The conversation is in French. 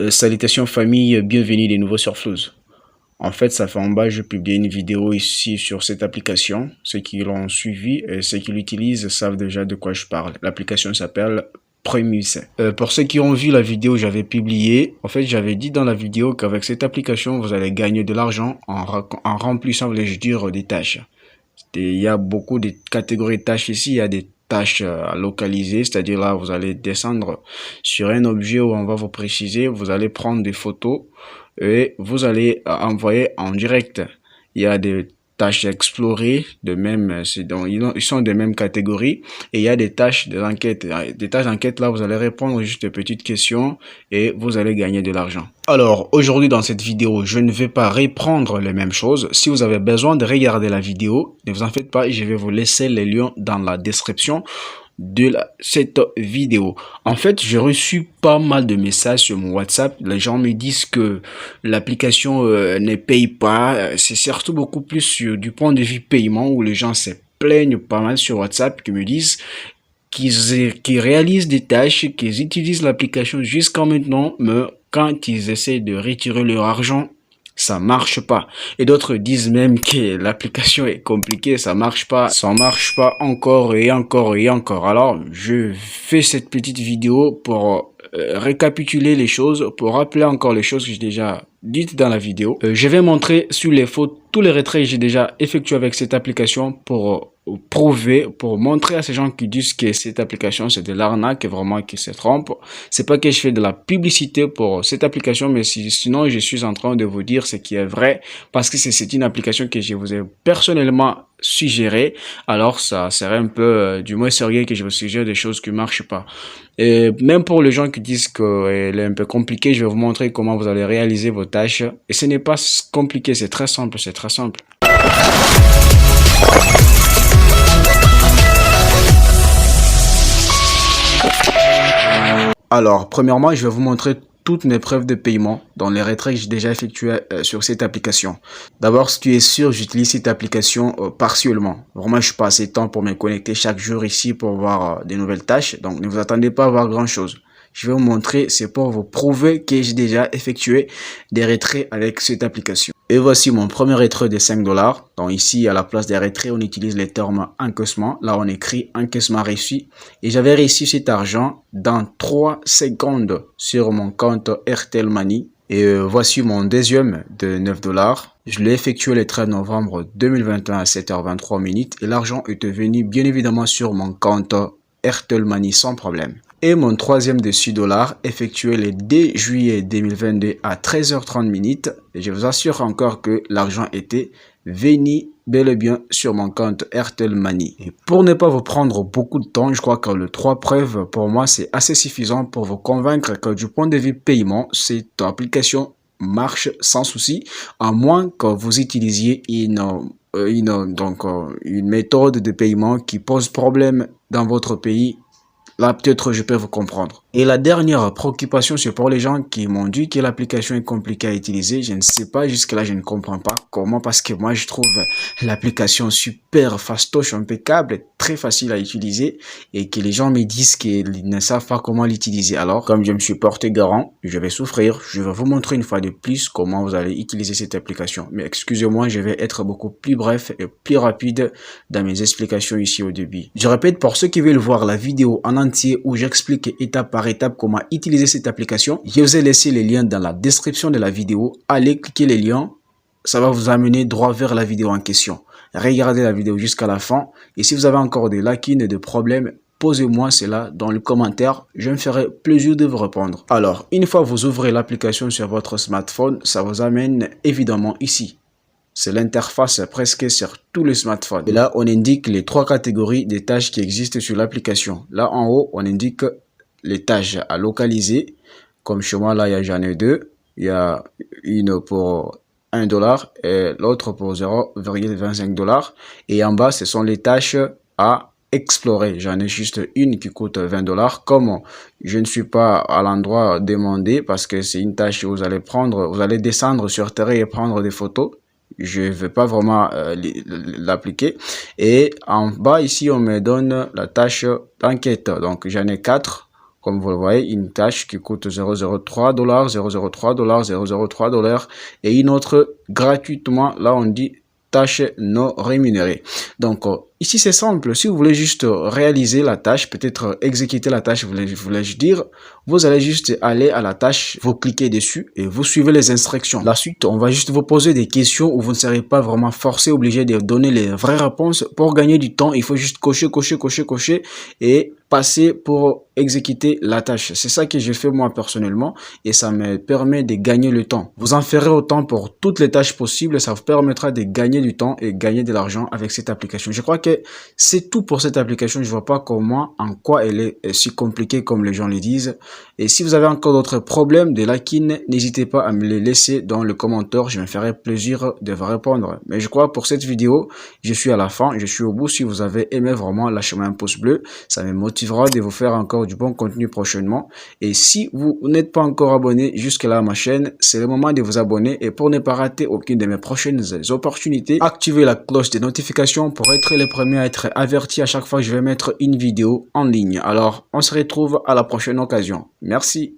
Salutations famille, bienvenue de nouveau sur Flouz. En fait, ça fait en bas, je publie une vidéo ici sur cette application. Ceux qui l'ont suivi et ceux qui l'utilisent savent déjà de quoi je parle. L'application s'appelle Premise. Pour ceux qui ont vu la vidéo que j'avais publiée, en fait, j'avais dit dans la vidéo qu'avec cette application, vous allez gagner de l'argent en remplissant, voulais-je dire, des tâches. Il y a beaucoup de catégories de tâches ici. Il y a des tâches à localiser, c'est-à-dire là, vous allez descendre sur un objet où on va vous préciser, vous allez prendre des photos et vous allez envoyer en direct. Il y a des tâches à explorer, de même, ils sont des mêmes catégories, et il y a des tâches d'enquête. Des tâches d'enquête, là, vous allez répondre juste des petites questions et vous allez gagner de l'argent. Alors, aujourd'hui, dans cette vidéo, je ne vais pas reprendre les mêmes choses. Si vous avez besoin de regarder la vidéo, ne vous en faites pas, je vais vous laisser les liens dans la description de cette vidéo. En fait, j'ai reçu pas mal de messages sur mon WhatsApp. Les gens me disent que l'application ne paye pas. C'est surtout beaucoup plus du point de vue paiement où les gens se plaignent pas mal sur WhatsApp, qui me disent qu'ils réalisent des tâches, qu'ils utilisent l'application jusqu'à maintenant, mais quand ils essaient de retirer leur argent, ça marche pas. Et d'autres disent même que l'application est compliquée, ça marche pas encore et encore et encore. Alors, je fais cette petite vidéo pour récapituler les choses, pour rappeler encore les choses que j'ai déjà dites dans la vidéo. Je vais montrer sur les fautes tous les retraits que j'ai déjà effectués avec cette application pour prouver, pour montrer à ces gens qui disent que cette application c'est de l'arnaque, vraiment qui se trompent. C'est pas que je fais de la publicité pour cette application, mais sinon je suis en train de vous dire ce qui est vrai, parce que c'est une application que je vous ai personnellement suggéré. Alors ça serait un peu du moins sérieux que je vous suggère des choses qui marchent pas. Et même pour les gens qui disent qu'elle est un peu compliquée, je vais vous montrer comment vous allez réaliser vos tâches. Et ce n'est pas compliqué, c'est très simple, c'est très simple. Alors, premièrement, je vais vous montrer toutes mes preuves de paiement dans les retraits que j'ai déjà effectués sur cette application. D'abord, si tu es sûr, j'utilise cette application partiellement. Vraiment, je passe assez de temps pour me connecter chaque jour ici pour voir des nouvelles tâches. Donc, ne vous attendez pas à voir grand chose. Je vais vous montrer, c'est pour vous prouver que j'ai déjà effectué des retraits avec cette application. Et voici mon premier retrait de 5 $. Donc ici, à la place des retraits, on utilise les termes encaissement. Là, on écrit encaissement reçu. Et j'avais reçu cet argent dans 3 secondes sur mon compte Airtel Money. Et voici mon deuxième de 9 $. Je l'ai effectué le 13 novembre 2021 à 7h23 minutes. Et l'argent est venu bien évidemment sur mon compte Airtel Money sans problème. Et mon troisième de 6 $, effectué le 2 juillet 2022 à 13h30 minutes. Et je vous assure encore que l'argent était venu bel et bien sur mon compte Airtel Money. Et pour ne pas vous prendre beaucoup de temps, je crois que les 3 preuves, pour moi, c'est assez suffisant pour vous convaincre que du point de vue paiement, cette application marche sans souci, à moins que vous utilisiez une méthode de paiement qui pose problème dans votre pays. Là, peut-être je peux vous comprendre. Et la dernière préoccupation, c'est pour les gens qui m'ont dit que l'application est compliquée à utiliser. Je ne sais pas, jusque-là, je ne comprends pas comment, parce que moi, je trouve l'application super fastoche, impeccable, très facile à utiliser, et que les gens me disent qu'ils ne savent pas comment l'utiliser. Alors, comme je me suis porté garant, je vais souffrir. Je vais vous montrer une fois de plus comment vous allez utiliser cette application. Mais excusez-moi, je vais être beaucoup plus bref et plus rapide dans mes explications ici au début. Je répète, pour ceux qui veulent voir la vidéo en entier où j'explique étape par étape comment utiliser cette application, je vous ai laissé les liens dans la description de la vidéo. Allez cliquer les liens, ça va vous amener droit vers la vidéo en question. Regardez la vidéo jusqu'à la fin, et si vous avez encore des lacunes et des problèmes, posez-moi cela dans les commentaires, je me ferai plaisir de vous répondre. Alors, une fois que vous ouvrez l'application sur votre smartphone, ça vous amène évidemment ici. C'est l'interface presque sur tous les smartphones. Et là, on indique les 3 catégories des tâches qui existent sur l'application. Là, en haut, on indique les tâches à localiser. Comme chez moi, là, j'en ai 2. Il y a une pour 1 $ et l'autre pour 0,25 $. Et en bas, ce sont les tâches à explorer. J'en ai juste une qui coûte 20 $. Comme je ne suis pas à l'endroit demandé, parce que c'est une tâche que vous allez descendre sur terrain et prendre des photos. Je ne vais pas vraiment l'appliquer. Et en bas ici, on me donne la tâche d'enquête. Donc j'en ai 4. comme vous le voyez, une tâche qui coûte 0,03 $, 0,03 $, 0,03 $ et une autre gratuitement. Là, on dit tâche non rémunérée. Donc, ici, c'est simple. Si vous voulez juste réaliser la tâche, peut-être exécuter la tâche, voulais-je dire, vous allez juste aller à la tâche, vous cliquez dessus et vous suivez les instructions. La suite, on va juste vous poser des questions où vous ne serez pas vraiment forcé, obligé de donner les vraies réponses. Pour gagner du temps, il faut juste cocher et passer pour exécuter la tâche. C'est ça que j'ai fait moi personnellement et ça me permet de gagner le temps. Vous en ferez autant pour toutes les tâches possibles. Ça vous permettra de gagner du temps et gagner de l'argent avec cette application. Je crois que c'est tout pour cette application. Je vois pas en quoi elle est si compliquée comme les gens le disent. Et si vous avez encore d'autres problèmes, des lacunes, n'hésitez pas à me les laisser dans le commentaire. Je me ferai plaisir de vous répondre. Mais je crois pour cette vidéo, je suis à la fin, je suis au bout. Si vous avez aimé, vraiment, lâchez-moi un pouce bleu. Ça me motivera de vous faire encore du bon contenu prochainement. Et si vous n'êtes pas encore abonné jusque-là à ma chaîne, c'est le moment de vous abonner. Et pour ne pas rater aucune de mes prochaines opportunités, activez la cloche des notifications pour être les premiers à être avertis à chaque fois que je vais mettre une vidéo en ligne. Alors, on se retrouve à la prochaine occasion. Merci.